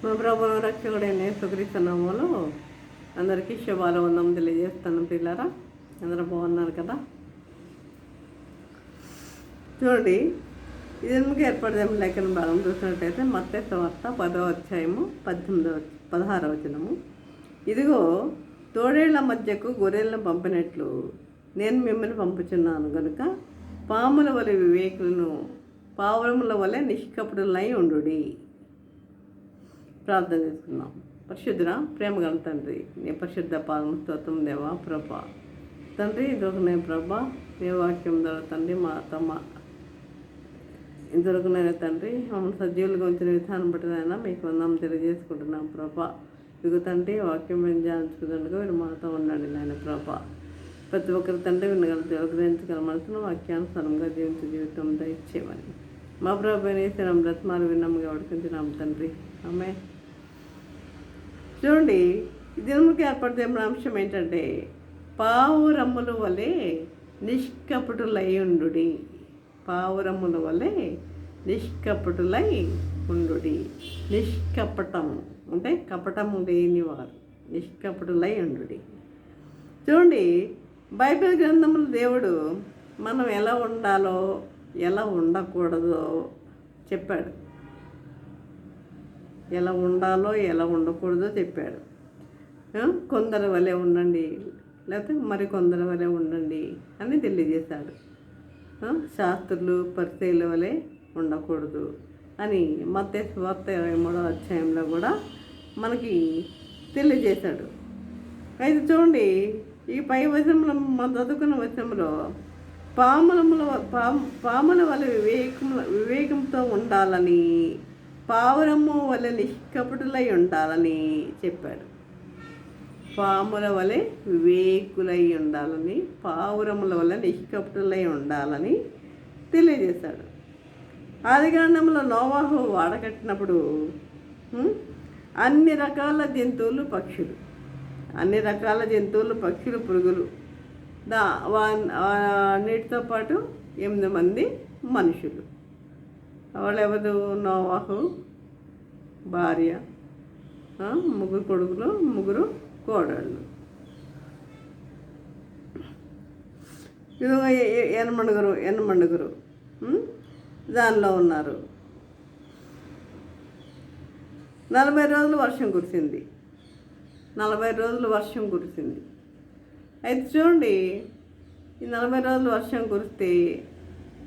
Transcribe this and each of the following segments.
మా ప్రభు రక్షకుడైన యేసుక్రీస్తు నామములో అందరికీ శుభాభివందనం తెలియజేస్తాను. పిల్లరా అందరూ బాగున్నారు కదా? చూడండి, ఇది ఎందుకు ఏర్పడదేమో లేఖన భాగం చూసినట్టయితే మత్తయి సువార్త 10వ అధ్యాయము 16వ వచనము. ఇదిగో తోడేళ్ల మధ్యకు గొర్రెలను పంపినట్లు నేను మిమ్మల్ని పంపుచున్నాను కనుక పాముల వలె వివేకులను పావురముల వలె నిష్కపటులై ఉండుడి. ప్రార్థన చేసుకున్నాం. పరిశుద్ధుడ ప్రేమగల తండ్రి, నీ పరిశుద్ధ పాదం స్తోత్రం దేవా ప్రభా. తండ్రి దొరకనే ప్రభా, నీ వాక్యం ద్వారా తండ్రి మా తమ దొరకనైనా తండ్రి మమ్మల్ని సజీవులుగా ఉంచిన విధానం బట్టినైనా మీకు వందనం తెలియజేసుకుంటున్నాం ప్రభా. ఇదిగో తండ్రి వాక్యం మేము ధ్యానించుకున్నందుకు మీరు మాతో ఉండండి నాయన ప్రభా. ప్రతి ఒక్కరి తండ్రి వినగల గ్రహించగల మనసును వాక్యానుసారంగా జీవించే జీవితం దయచేయమని మా ప్రభు నేసరం బ్రతమాలు విన్నముగా ఉడికించినాం తండ్రి. ఆమె చూడండి, దినముకి ఏర్పడిన అంశం ఏంటంటే పావురమ్ముల వలె నిష్కపటులై ఉండుడి. పావురమ్ముల వలె నిష్కపటులై ఉండుడి. నిష్కపటము అంటే కపటము లేనివారు, నిష్కపటులై ఉండుడి. చూడండి, బైబిల్ గ్రంథంలో దేవుడు మనం ఎలా ఉండాలో ఎలా ఉండకూడదో చెప్పాడు. ఎలా ఉండాలో ఎలా ఉండకూడదో చెప్పాడు. కొందరి వలె ఉండండి, లేకపోతే మరి కొందరి వలె ఉండండి అని తెలియజేశాడు. శాస్త్రులు పరిచయుల వలె ఉండకూడదు అని మత్తయి సువార్త 23వ అధ్యాయంలో కూడా మనకి తెలియజేశాడు. అయితే చూడండి, ఈ పై వచనంలో మనం చదువుకున్న వచనంలో పాముల వలె వివేకంతో ఉండాలని, పావురము వలె నిష్కపటులై ఉండాలని చెప్పాడు. పాముల వలె వివేకులై ఉండాలని, పావురముల వలె నిష్కపటులై ఉండాలని తెలియజేశాడు. ఆదికాండంలో నోవాహు వాడకట్టినప్పుడు అన్ని రకాల జంతువులు పక్షులు పురుగులు అన్నిటితో పాటు 8 మంది మనుషులు. వాళ్ళెవరు? నోవాహు భార్య, 3 కొడుకులు, 3 కోడళ్ళు. ఇదిగో ఎనమండుగురు దానిలో ఉన్నారు. 40 రోజులు వర్షం కురిసింది. అయితే చూడండి, ఈ 40 రోజులు వర్షం కురిస్తే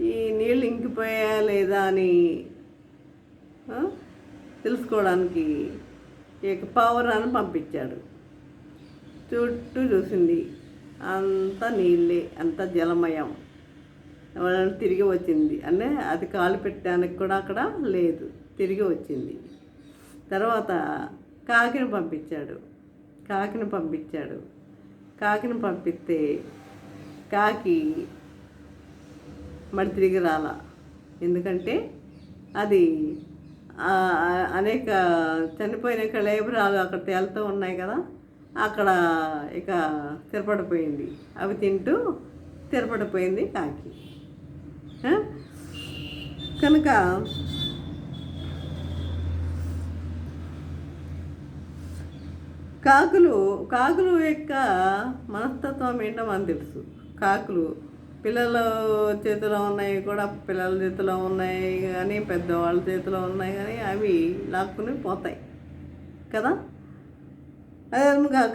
ఈ నీళ్ళు ఇంకిపోయా లేదా అని తెలుసుకోవడానికి పావురాన్ని పంపించాడు. చుట్టూ చూసింది, అంత నీళ్ళే, అంత జలమయం. తిరిగి వచ్చింది. అంటే అది కాలు పెట్టడానికి కూడా అక్కడ లేదు, తిరిగి వచ్చింది. తర్వాత కాకిని పంపిస్తే కాకి మరి తిరిగి రాలా. ఎందుకంటే అది అనేక చనిపోయిన కళేబరాలు అక్కడ తేలుతూ ఉన్నాయి కదా, అక్కడ ఇక స్థిరపడిపోయింది. అవి తింటూ స్థిరపడిపోయింది కాకి. కనుక కాకులు యొక్క మనస్తత్వం ఏంటో మనకు తెలుసు. కాకులు పిల్లల చేతిలో ఉన్నాయి కూడా, పిల్లల చేతిలో ఉన్నాయి కానీ, పెద్దవాళ్ళ చేతిలో ఉన్నాయి కానీ అవి లాక్కుని పోతాయి కదా. అదే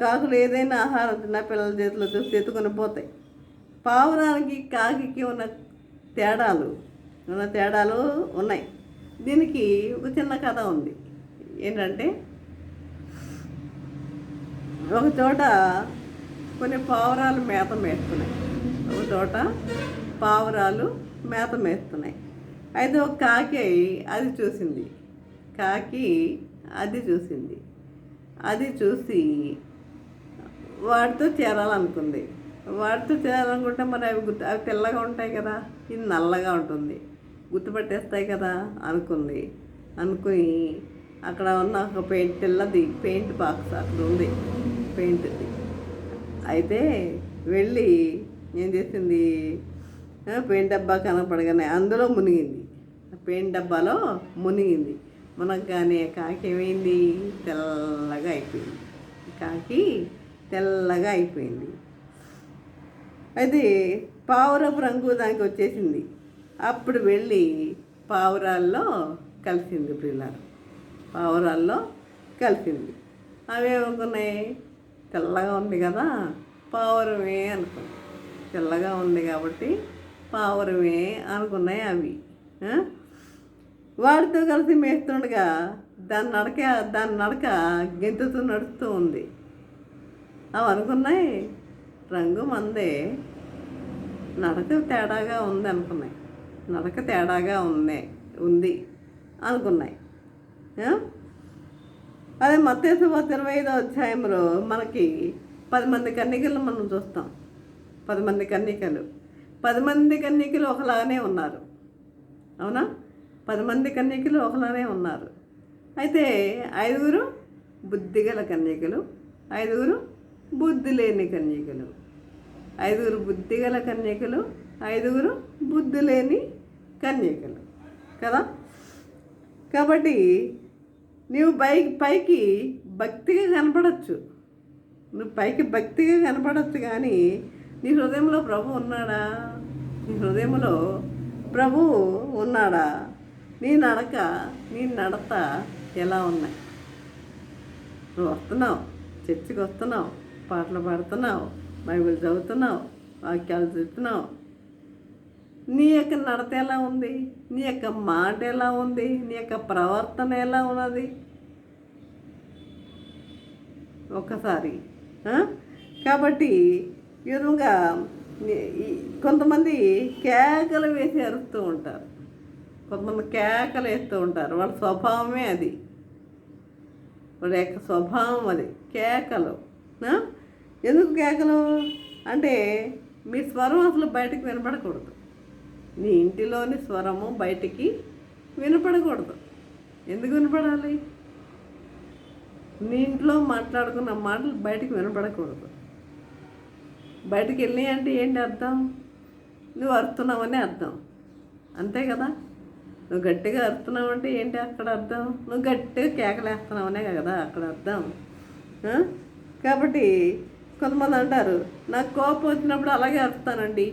కాకులు ఏదైనా ఆహారం తిన్నా పిల్లల చేతిలో చూసి ఎత్తుకొని పోతాయి. పావురానికి కాకి ఉన్న తేడాలు ఉన్నాయి. దీనికి ఒక చిన్న కథ ఉంది. ఏంటంటే, ఒక చోట కొన్ని పావురాలు మేత మేస్తున్నాయి. అయితే ఒక కాకి అది చూసి వాటితో చేరాలనుకుంది. మరి అవి తెల్లగా ఉంటాయి కదా, ఇది నల్లగా ఉంటుంది, గుర్తుపట్టేస్తాయి కదా అనుకుని అక్కడ ఉన్న ఒక పెయింట్ బాక్స్ అక్కడ ఉంది, పెయింట్ది. అయితే వెళ్ళి ఏం చేసింది, పెయింట్ డబ్బా కనపడగానే అందులో మునిగింది. పెయింట్ డబ్బాలో మునిగింది. మునగ్గానే కాకి ఏమైంది? తెల్లగా అయిపోయింది. కాకి తెల్లగా అయిపోయింది. అయితే పావురపు రంగు దానికి వచ్చేసింది. అప్పుడు వెళ్ళి పావురాల్లో కలిసింది. పిల్లలు పావురాల్లో కలిసింది. అవి ఏమనుకున్నాయి? తెల్లగా ఉంది కదా, పావురమే అనుకున్నాయి. తెల్లగా ఉంది కాబట్టి పావురమే అనుకున్నాయి అవి. వాడితో కలిసి మేస్తుండగా దాని నడక గెంతుతూ నడుస్తూ ఉంది. అవి అనుకున్నాయి రంగు మందే, నడక తేడాగా ఉంది అనుకున్నాయి. నడక తేడాగా ఉంది అనుకున్నాయి. అదే మత్తయి సువార్త 25వ అధ్యాయంలో మనకి 10 మంది కన్యకలను మనం చూస్తాం. 10 మంది కన్యకలు. 10 మంది కన్యకలు ఒకలానే ఉన్నారు. అవునా? 10 మంది కన్యకలు ఒకలానే ఉన్నారు. అయితే 5 బుద్ధిగల కన్యకలు, 5 బుద్ధి లేని కన్యకలు. 5 బుద్ధిగల కన్యకలు, 5 బుద్ధి లేని కన్యకలు కదా. కాబట్టి నువ్వు పైకి భక్తిగా కనపడచ్చు, నువ్వు పైకి భక్తిగా కనపడచ్చు, కానీ నీ హృదయంలో ప్రభు ఉన్నాడా? నీ హృదయంలో ప్రభు ఉన్నాడా? నీ నడత ఎలా ఉన్నాయి? నువ్వు వస్తున్నావు, చర్చికి వస్తున్నావు, పాటలు పాడుతున్నావు, బైబిల్ చదువుతున్నావు, వాక్యాలు చెప్తున్నావు. నీ యొక్క నడత ఎలా ఉంది? నీ యొక్క మాట ఎలా ఉంది? నీ యొక్క ప్రవర్తన ఎలా ఉన్నది? ఒక్కసారి కాబట్టి ఈ విధంగా కొంతమంది కేకలు వేసి అరుస్తూ ఉంటారు. కొంతమంది కేకలు వేస్తూ ఉంటారు. వాళ్ళ స్వభావమే అది, వాళ్ళ యొక్క స్వభావం అది, కేకలు. ఎందుకు కేకలు అంటే మీ స్వరం అసలు బయటకు వినపడకూడదు. నీ ఇంటిలోని స్వరము బయటికి వినపడకూడదు. ఎందుకు వినపడాలి? నీ ఇంట్లో మాట్లాడుకున్న మాటలు బయటికి వినపడకూడదు. బయటికి వెళ్ళి అంటే ఏంటి అర్థం? నువ్వు అరుస్తున్నావని అర్థం, అంతే కదా. నువ్వు గట్టిగా అరుస్తున్నావు అంటే ఏంటి అక్కడ అర్థం? నువ్వు గట్టిగా కేకలేస్తున్నావనే కదా అక్కడ అర్థం. కాబట్టి కొంతమంది అంటారు నాకు కోపం వచ్చినప్పుడు అలాగే అరుస్తానండి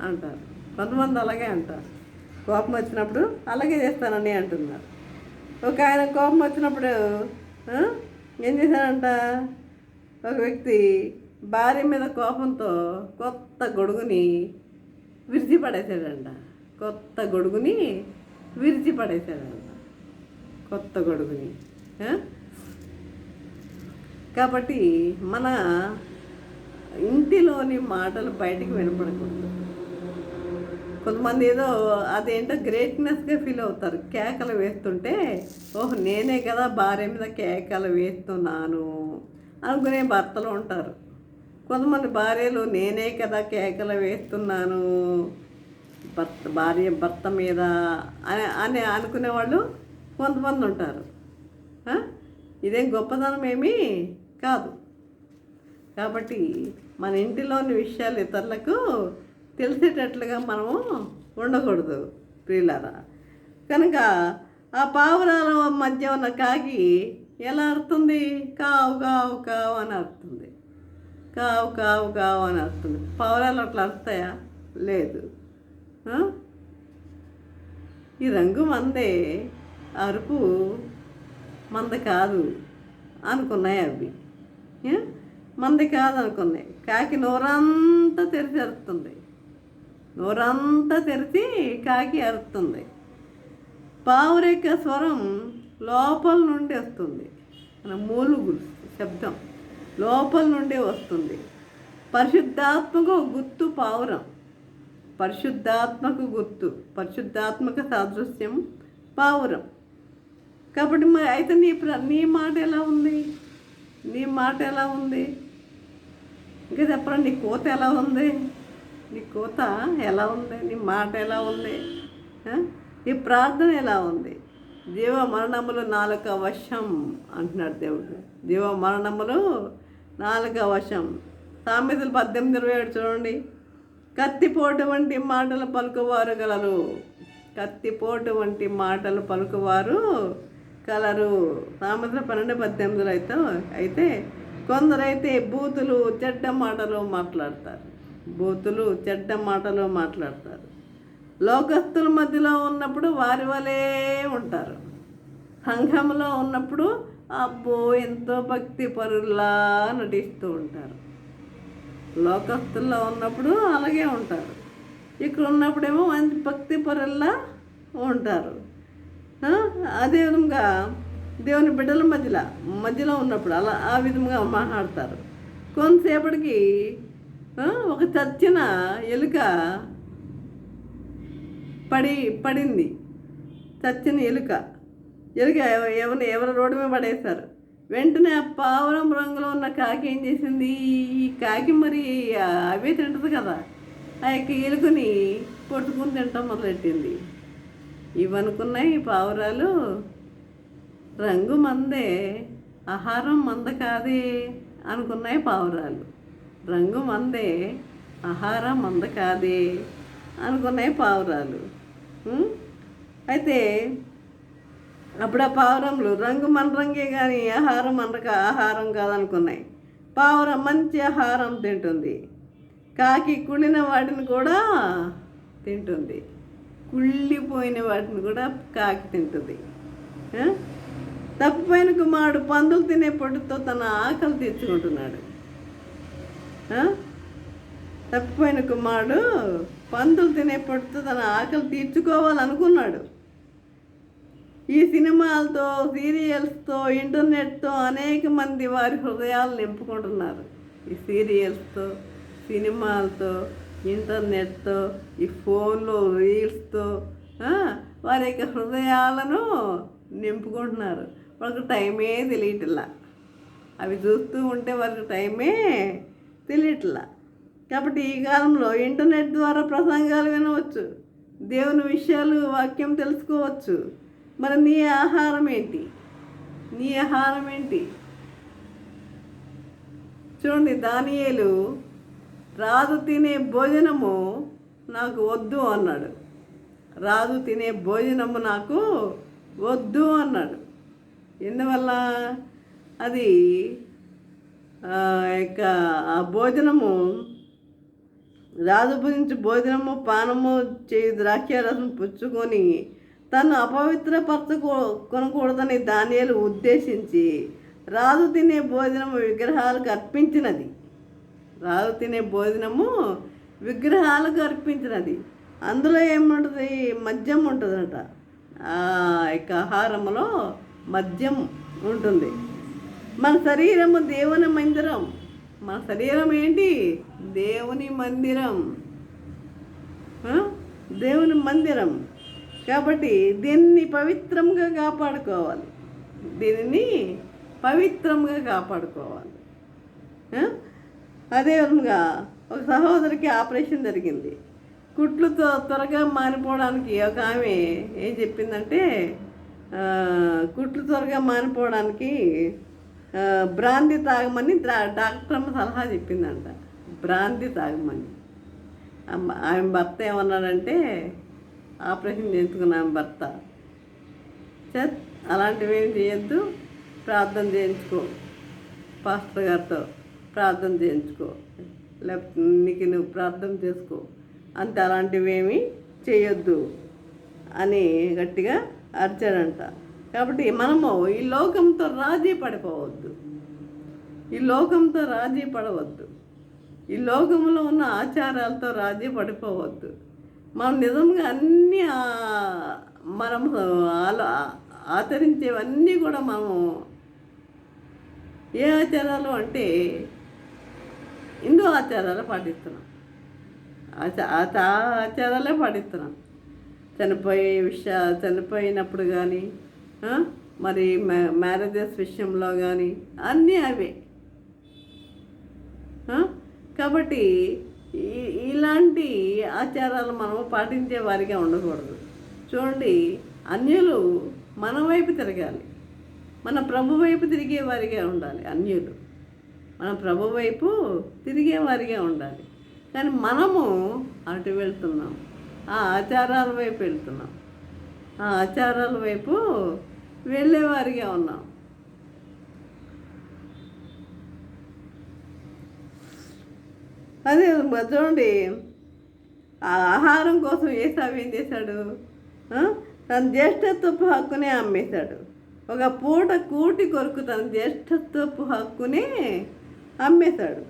అంటారు. కొంతమంది అలాగే అంటారు, కోపం వచ్చినప్పుడు అలాగే చేస్తానని అంటున్నారు. ఒక ఆయన కోపం వచ్చినప్పుడు ఏం చేశాడంట? ఒక వ్యక్తి భార్య మీద కోపంతో కొత్త గొడుగుని విరిచిపడేశాడంట. కొత్త గొడుగుని కాబట్టి మన ఇంటిలోని మాటలు బయటికి వినపడకూడదు. కొంతమంది ఏదో అదేంటో గ్రేట్నెస్గా ఫీల్ అవుతారు. కేకలు వేస్తుంటే ఓహ్ నేనే కదా భార్య మీద కేకలు వేస్తున్నాను అనుకునే భర్తలు ఉంటారు. కొంతమంది భార్యలు నేనే కదా కేకలు వేస్తున్నాను భర్త మీద అని అనుకునే వాళ్ళు కొంతమంది ఉంటారు. ఇదేం గొప్పతనం ఏమీ కాదు. కాబట్టి మన ఇంటిలోని విషయాలు ఇతరులకు తెలిసేటట్లుగా మనము ఉండకూడదు ప్రియులారా. కనుక ఆ పావురాల మధ్య ఉన్న కాకి ఎలా అరుతుంది? కావు కావు కావు అని అరుతుంది. కావు కావు కావు అని అరుతుంది. పావురాలు అట్లా అరుస్తాయా? లేదు. ఈ రంగు మందే, అరుపు మంద కాదు అనుకున్నాయి అవి. మంది కాదు అనుకున్నాయి. కాకి నోరంతా తెరిచి అరుస్తుంది. నోరంతా తెరిచి కాకి అరుస్తుంది. పావురెక్క స్వరం లోపల నుండి వస్తుంది. మన మూలుగు శబ్దం లోపల నుండి వస్తుంది. పరిశుద్ధాత్మకు గుర్తు పావురం. పరిశుద్ధాత్మకు గుర్తు, పరిశుద్ధాత్మక సాదృశ్యం పావురం. కాబట్టి మరి అయితే నీ మాట ఎలా ఉంది? నీ మాట ఎలా ఉంది? ఇంకా చెప్పరా, నీ కోత ఎలా ఉంది? నీ కోత ఎలా ఉంది? నీ మాట ఎలా ఉంది? నీ ప్రార్థన ఎలా ఉంది? జీవ మరణములు నాలుక వశం అంటున్నాడు దేవుడు. జీవ మరణములు నాలుక వశం. సామెతలు 18:27 చూడండి. కత్తిపోటు వంటి మాటలు పలుకువారు గలరు. కత్తిపోటు వంటి మాటలు పలుకువారు కలరు. సామెతలు 12:18 అయితే కొందరైతే బూతులు చెడ్డ మాటలు మాట్లాడతారు. బూతులు చెడ్డ మాటలు మాట్లాడతారు. లోకస్తుల మధ్యలో ఉన్నప్పుడు వారి వలే ఉంటారు. సంఘంలో ఉన్నప్పుడు అబ్బో ఎంతో భక్తి పరుల్లా నటిస్తూ ఉంటారు. లోకస్తుల్లో ఉన్నప్పుడు అలాగే ఉంటారు. ఇక్కడ ఉన్నప్పుడేమో మంచి భక్తి పరుల్లా ఉంటారు. అదే విధంగా దేవుని బిడ్డల మధ్యలో ఉన్నప్పుడు ఆ విధంగా మాట్లాడతారు. కొంతసేపటికి ఒక చచ్చిన ఎలుక పడింది. చచ్చిన ఎలుక ఎవరు రోడ్డు మీద పడేశారు. వెంటనే ఆ పావురం రంగులో ఉన్న కాకి ఏం చేసింది? ఈ కాకి మరి అవే తింటుంది కదా, ఆ యొక్క ఎలుకని కొట్టుకుని తింటాం మొదలెట్టింది. ఇవనుకున్నాయి పావురాలు, రంగు మందే ఆహారం మంద కాదే అనుకున్నాయి పావురాలు. రంగు మందే ఆహారం మంద కాదే అనుకున్నాయి పావురాలు. అయితే అప్పుడు ఆ పావురంలు రంగు మన రంగే కానీ ఆహారం ఆహారం కాదనుకున్నాయి. పావురం మంచి ఆహారం తింటుంది. కాకి కుళ్ళిన వాటిని కూడా తింటుంది. కుళ్ళిపోయిన వాటిని కూడా కాకి తింటుంది. తప్పిపోయిన కుమారుడు పందులు తినే పొట్టుతో తన ఆకలి తీర్చుకుంటున్నాడు. తప్పిపోయిన కుమారుడు పందులు తినే పొట్టుతో తన ఆకలి తీర్చుకోవాలనుకున్నాడు. ఈ సినిమాలతో, సీరియల్స్తో, ఇంటర్నెట్తో అనేక మంది వారి హృదయాలు నింపుకుంటున్నారు. ఈ సీరియల్స్తో, సినిమాలతో, ఇంటర్నెట్తో, ఈ ఫోన్లో రీల్స్తో వారి యొక్క హృదయాలను నింపుకుంటున్నారు. వాళ్ళకి టైమే తెలియట్లా. అవి చూస్తూ ఉంటే వారికి టైమే తెలియట్లా. కాబట్టి ఈ కాలంలో ఇంటర్నెట్ ద్వారా ప్రసంగాలు వినవచ్చు, దేవుని విషయాలు, వాక్యం తెలుసుకోవచ్చు. మరి నీ ఆహారం ఏంటి? నీ ఆహారం ఏంటి? చూడండి, దానియేలు రాజు తినే భోజనము నాకు వద్దు అన్నాడు. రాజు తినే భోజనము నాకు వద్దు అన్నాడు. ఎందువల్ల? అది ఆ భోజనము, రాజు భుజించి భోజనము పానము చేయి ద్రాక్షారసం పుచ్చుకొని తను అపవిత్రపరచుకొనకూడదని దానియేలు ఉద్దేశించి రాజు తినే భోజనము విగ్రహాలకు అర్పించినది. రాజు తినే భోజనము విగ్రహాలకు అర్పించినది. అందులో ఏముంటుంది? మద్యం ఉంటుందట. ఆ యొక్క ఆహారంలో మద్యం ఉంటుంది. మన శరీరము దేవుని మందిరం. మన శరీరం ఏంటి? దేవుని మందిరం. దేవుని మందిరం. కాబట్టి దీన్ని పవిత్రంగా కాపాడుకోవాలి. దీనిని పవిత్రంగా కాపాడుకోవాలి. అదేవిధంగా ఒక సహోదరికి ఆపరేషన్ జరిగింది. కుట్లు త్వరగా మానిపోవడానికి ఒక ఆమె ఏం చెప్పిందంటే, కుట్లు త్వరగా మానిపోవడానికి బ్రాందీ తాగమని డాక్టర్ అమ్మ సలహా చెప్పిందంట. బ్రాందీ తాగమని. ఆమె భర్త ఏమన్నాడంటే, ఆపరేషన్ చేయించుకున్న ఆమె భర్త, అలాంటివి ఏం చేయొద్దు, ప్రార్థన చేయించుకో, పాస్టర్ గారితో ప్రార్థన చేయించుకో, లేకపోతే నీకు నువ్వు ప్రార్థన చేసుకో, అంతే, అలాంటివి ఏమీ చేయొద్దు అని గట్టిగా అరిచాడంట. కాబట్టి మనము ఈ లోకంతో రాజీ పడిపోవద్దు. ఈ లోకంతో రాజీ పడవద్దు. ఈ లోకంలో ఉన్న ఆచారాలతో రాజీ పడిపోవద్దు. మనం నిజంగా అన్నీ మనం ఆచరించేవన్నీ కూడా మనము ఏ ఆచారాలు అంటే హిందూ ఆచారాలు పాటిస్తున్నాం. ఆచారాలే పాటిస్తున్నాం. చనిపోయినప్పుడు కానీ, మరి మ్యారేజెస్ విషయంలో కానీ అన్నీ అవే. కాబట్టి ఇలాంటి ఆచారాలు మనము పాటించే వారిగా ఉండకూడదు. చూడండి, అన్యులు మన వైపు తిరగాలి, మన ప్రభు వైపు తిరిగే వారిగా ఉండాలి. అన్యులు మన ప్రభు వైపు తిరిగే వారిగా ఉండాలి. కానీ మనము అటు వెళ్తున్నాం, ఆ ఆచారాల వైపు వెళ్తున్నాం. ఆ ఆచారాల వైపు వెళ్ళేవారిగా ఉన్నాం. అదే చూడండి, ఆ ఆహారం కోసం ఏసావు ఏం చేశాడు? తన జ్యేష్ఠత్వపు హక్కునే అమ్మేశాడు. ఒక పూట కూటి కొరకు తన జ్యేష్ఠత్వపు హక్కునే అమ్మేశాడు.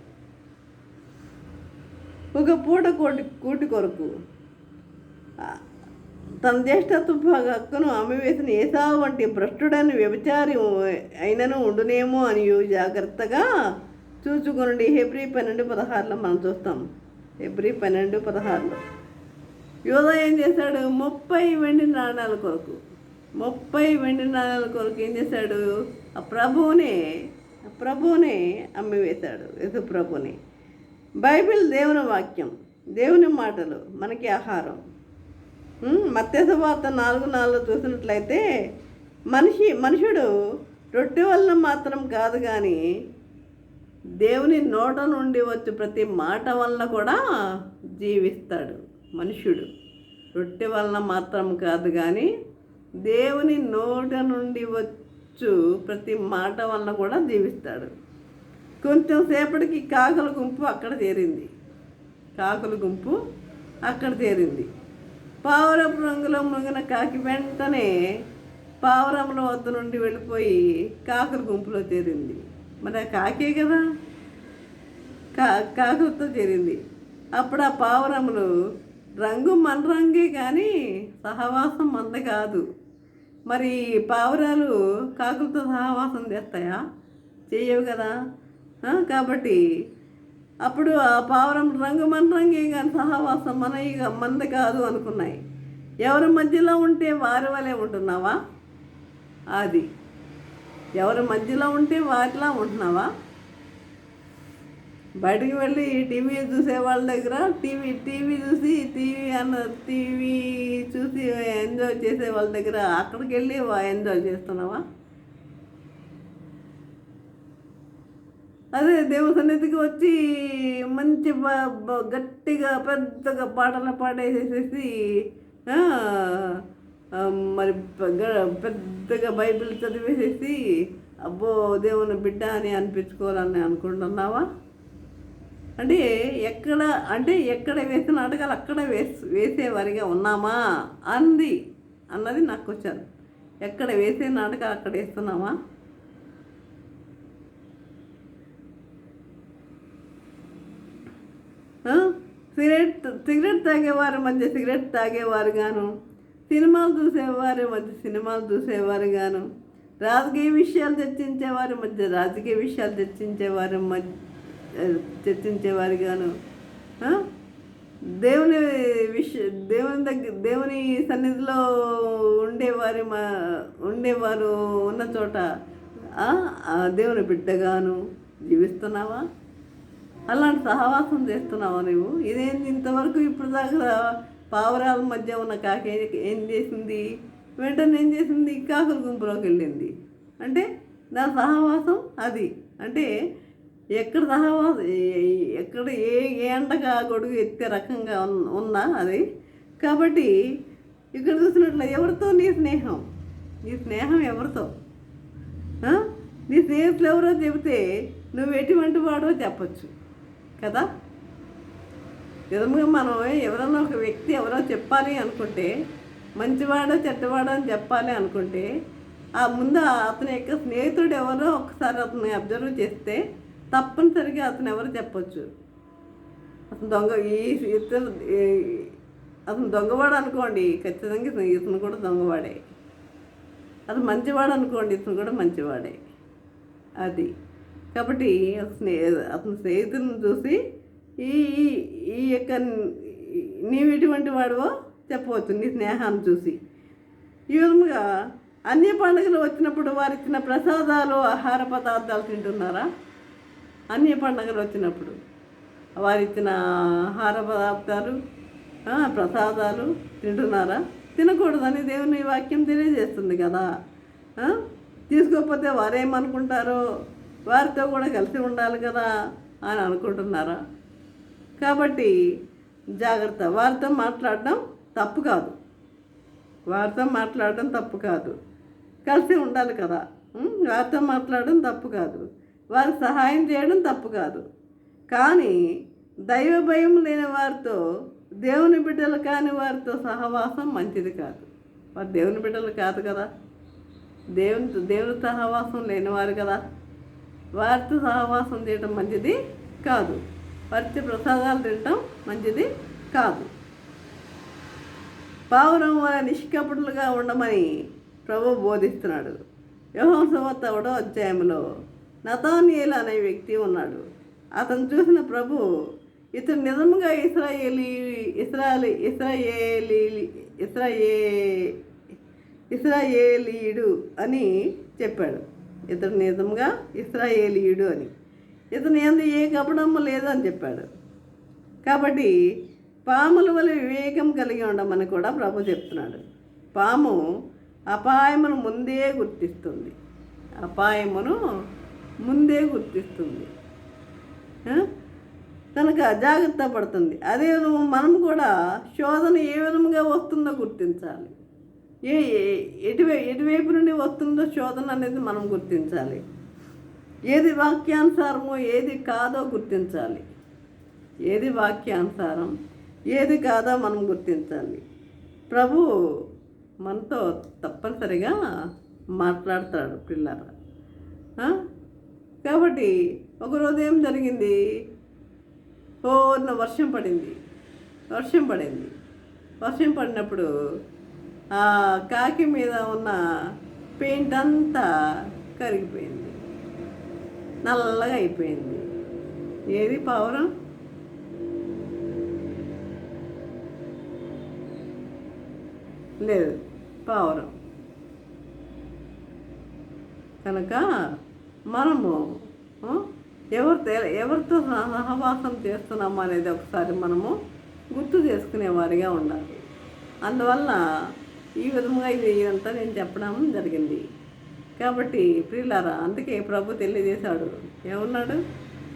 ఒక పూట కూటి కొరకు తన జ్యేష్ఠత్వపు హక్కును అమ్మివేసిన ఏసావు వంటి భ్రష్టుడని వ్యభిచారి అయినను ఉండునేమో అని జాగ్రత్తగా చూచుకునండి. హెబ్రీ 12:16 మనం చూస్తాం. హెబ్రీ 12:16 యోధా ఏం చేశాడు? 30 వెండి నాణాల కొరకు ఏం చేశాడు? ఆ ప్రభువునే అమ్మివేశాడు. యేసు ప్రభుని. బైబిల్ దేవుని వాక్యం, దేవుని మాటలు మనకి ఆహారం. మత్తయి సువార్త 4:4 చూసినట్లయితే మనుషుడు రొట్టె వల్ల మాత్రం కాదు కానీ దేవుని నోట నుండి వచ్చి ప్రతి మాట వల్ల కూడా జీవిస్తాడు. మనుష్యుడు రొట్టె వలన మాత్రం కాదు కానీ దేవుని నోట నుండి వచ్చు ప్రతి మాట వలన కూడా జీవిస్తాడు. కొంచెం సేపటికి కాకుల గుంపు అక్కడ చేరింది. పావురపు రంగులో మునిగిన కాకి వెంటనే పావురముల వద్ద నుండి వెళ్ళిపోయి కాకుల గుంపులో చేరింది. మరి ఆ కాకే కదా, కాకులతో చేరింది. అప్పుడు ఆ పావురములు రంగు మన రంగే కానీ సహవాసం మంద కాదు. మరి పావురాలు కాకులతో సహవాసం చేస్తాయా? చేయవు కదా. కాబట్టి అప్పుడు ఆ పావురం రంగు మన రంగే కానీ సహవాసం మంద కాదు అనుకున్నాయి. ఎవరి మధ్యలో ఉంటే వారి వలె ఉంటున్నావా? అది ఎవరి మధ్యలో ఉంటే వారిలా ఉంటున్నావా? బయటికి వెళ్ళి టీవీ చూసే వాళ్ళ దగ్గర టీవీ చూసి ఎంజాయ్ చేసే వాళ్ళ దగ్గర అక్కడికి వెళ్ళి ఎంజాయ్ చేస్తున్నావా? అదే దేవుని సన్నిధికి వచ్చి మంచి గట్టిగా పెద్దగా పాటలు పాడేసేసి మరి పెద్దగా బైబిల్ చదివేసేసి అబ్బో దేవుని బిడ్డ అని అనిపించుకోవాలని అనుకుంటున్నావా? అంటే ఎక్కడ వేసిన నాటకాలు అక్కడ వేసేవారిగా ఉన్నామా అన్నది నాకు వచ్చాను. ఎక్కడ వేసే నాటకాలు అక్కడ వేస్తున్నామా? సిగరెట్ తాగేవారి మధ్య సిగరెట్ తాగేవారు గాను, సినిమాలు చూసేవారు గాను, రాజకీయ విషయాలు చర్చించేవారి మధ్య చర్చించేవారు గాను, దేవుని సన్నిధిలో ఉండేవారు ఉన్న చోట దేవుని బిడ్డగాను జీవిస్తున్నావా? అలాంటి సహవాసం చేస్తున్నావా నువ్వు? ఇదేంటి ఇంతవరకు ఇప్పుడు దాకా పావురాల మధ్య ఉన్న కాకి ఏం చేసింది? వెంటనే ఏం చేసింది? కాకుల గుంపులోకి వెళ్ళింది. అంటే దాని సహవాసం అది. అంటే ఎక్కడ సహవాసం, ఎక్కడ ఏ ఎండగా గొడుగు ఎత్తే రకంగా ఉందా అది? కాబట్టి ఇక్కడ చూసినట్లు ఎవరితో నీ స్నేహం ఎవరితో? నీ స్నేహితులు ఎవరో చెబితే నువ్వు ఎటువంటి వాడో చెప్పచ్చు కదా. విధముగా మనం ఎవరన్నా ఒక వ్యక్తి ఎవరో చెప్పాలి అనుకుంటే, మంచివాడో చెడ్డవాడో అని చెప్పాలి అనుకుంటే, ఆ ముందు అతని యొక్క స్నేహితుడు ఎవరో ఒకసారి అతన్ని అబ్జర్వ్ చేస్తే తప్పనిసరిగా అతను ఎవరు చెప్పచ్చు. అతను దొంగవాడు అనుకోండి, ఖచ్చితంగా ఇతను కూడా దొంగవాడే. అతను మంచివాడు అనుకోండి, ఇతను కూడా మంచివాడే. అది కాబట్టి అతని స్నేహితులను చూసి ఈ యొక్క నీవు ఎటువంటి వాడివో చెప్పవచ్చు నీ స్నేహాన్ని చూసి. ఈ విధముగా అన్య పండుగలు వచ్చినప్పుడు వారిచ్చిన ప్రసాదాలు, ఆహార పదార్థాలు తింటున్నారా? అన్య పండుగలు వచ్చినప్పుడు వారిచ్చిన ఆహార పదార్థాలు, ప్రసాదాలు తింటున్నారా? తినకూడదని దేవుని వాక్యం తెలియజేస్తుంది కదా. తీసుకోకపోతే వారేమనుకుంటారో, వారితో కూడా కలిసి ఉండాలి కదా అని అనుకుంటున్నారా? కాబట్టి జాగ్రత్త. వారితో మాట్లాడటం తప్పు కాదు. కలిసి ఉండాలి కదా. వారితో మాట్లాడడం తప్పు కాదు, వారికి సహాయం చేయడం తప్పు కాదు. కానీ దైవ భయం లేని వారితో, దేవుని బిడ్డలు కాని వారితో సహవాసం మంచిది కాదు. వారు దేవుని బిడ్డలు కాదు కదా, దేవుని సహవాసం లేనివారు కదా. వారితో సహవాసం చేయడం మంచిది కాదు, వారితో ప్రసాదాలు తినటం మంచిది కాదు. పావురం వల్ల నిష్కపటులుగా ఉండమని ప్రభు బోధిస్తున్నాడు. యోహాను సువార్త 1వ అధ్యాయంలో నతానియేలు అనే వ్యక్తి ఉన్నాడు. అతను చూసిన ప్రభు ఇతను నిజంగా ఇశ్రాయేలీయుడు అని చెప్పాడు. ఇతను నిజంగా ఇశ్రాయేలీయుడు అని, ఇతను ఏంది ఏ కపడము లేదని చెప్పాడు. కాబట్టి పాముల వల్ల వివేకం కలిగి ఉండమని కూడా ప్రభు చెప్తున్నాడు. పాము అపాయమును ముందే గుర్తిస్తుంది, కనుక జాగ్రత్త పడుతుంది. అదే విధంగా మనం కూడా శోధన ఏ విధంగా వస్తుందో గుర్తించాలి. ఎటువైపు నుండి వస్తుందో శోధన అనేది మనం గుర్తించాలి. ఏది వాక్యానుసారమో ఏది కాదో గుర్తించాలి. ఏది వాక్యానుసారం ఏది కాదో మనం గుర్తించాలి. ప్రభు మనతో తప్పనిసరిగా మాట్లాడతాడు పిల్లరా. కాబట్టి ఒకరోజు ఏం జరిగింది, వర్షం పడినప్పుడు ఆ కాకి మీద ఉన్న పెయింట్ అంతా కరిగిపోయింది, నల్లగా అయిపోయింది. ఏది పావురం? లేదు, పావురం. కనుక మనము ఎవరితో సహవాసం చేస్తున్నాము అనేది ఒకసారి మనము గుర్తు చేసుకునేవారిగా ఉండాలి. అందువల్ల ఈ విధంగా ఇదంతా నేను చెప్పడం జరిగింది. కాబట్టి ప్రియులారా, అందుకే ప్రభు తెలియజేశాడు, ఏమన్నాడు?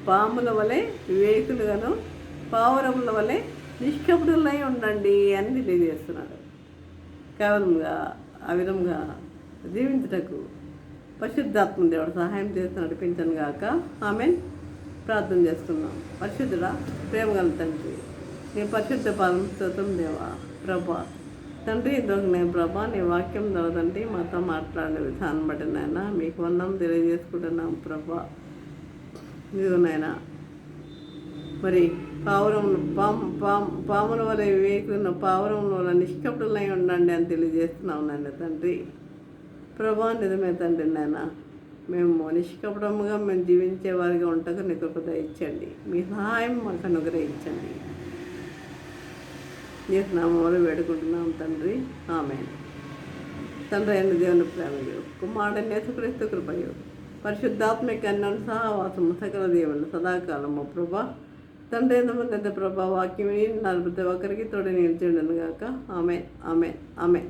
పాముల వలె వివేకులుగాను పావురముల వలె నిష్కపటులై ఉండండి అని తెలియజేస్తున్నాడు. కేవలంగా ఆ విధంగా జీవించుటకు పరిశుద్ధాత్మ దేవుడు సహాయం చేసి నడిపించను గాక. ఆమెన్. ప్రార్థన చేసుకుందాం. పరిశుద్ధుడా, ప్రేమగల తండ్రి, నీ పరిశుద్ధ పాదం స్తోత్రం దేవా. ప్రభా తండ్రి, నేను ప్రభా నీ వాక్యం ద్వారా తండ్రి మాతో మాట్లాడే విధానం బట్టి నాయన మీకు వందనం తెలియజేసుకుంటున్నాం ప్రభా. ఇదిగోనైనా మరి పాముల వల్ల వివేకులను పావురముల వల్ల నిష్కపటులై ఉండండి అని తెలియజేస్తున్నాం నాయన తండ్రి. ప్రభా నిజమే తండ్రి నాయన, మేము నిష్కపటముగా మేము జీవించే వారిగా ఉంటకు నీ కృప దయచేయండి. మీ సహాయం మాకు అనుగ్రహించండి. నీ నామములో వేడుకుంటున్నాం తండ్రి. ఆమేన్. తండ్రి అయిన దేవుని ప్రేమయు, కుమారుడైన యేసుక్రీస్తు కృపయు, పరిశుద్ధాత్మిక అన్యోన్య సహవాసము సకల దేవుని సదాకాలము ప్రభా తండ్రి అయిన ప్రభా వాక్యం ప్రతి ఒక్కరికి తోడు నిలిచేయను గాక. ఆమేన్, ఆమేన్, ఆమేన్.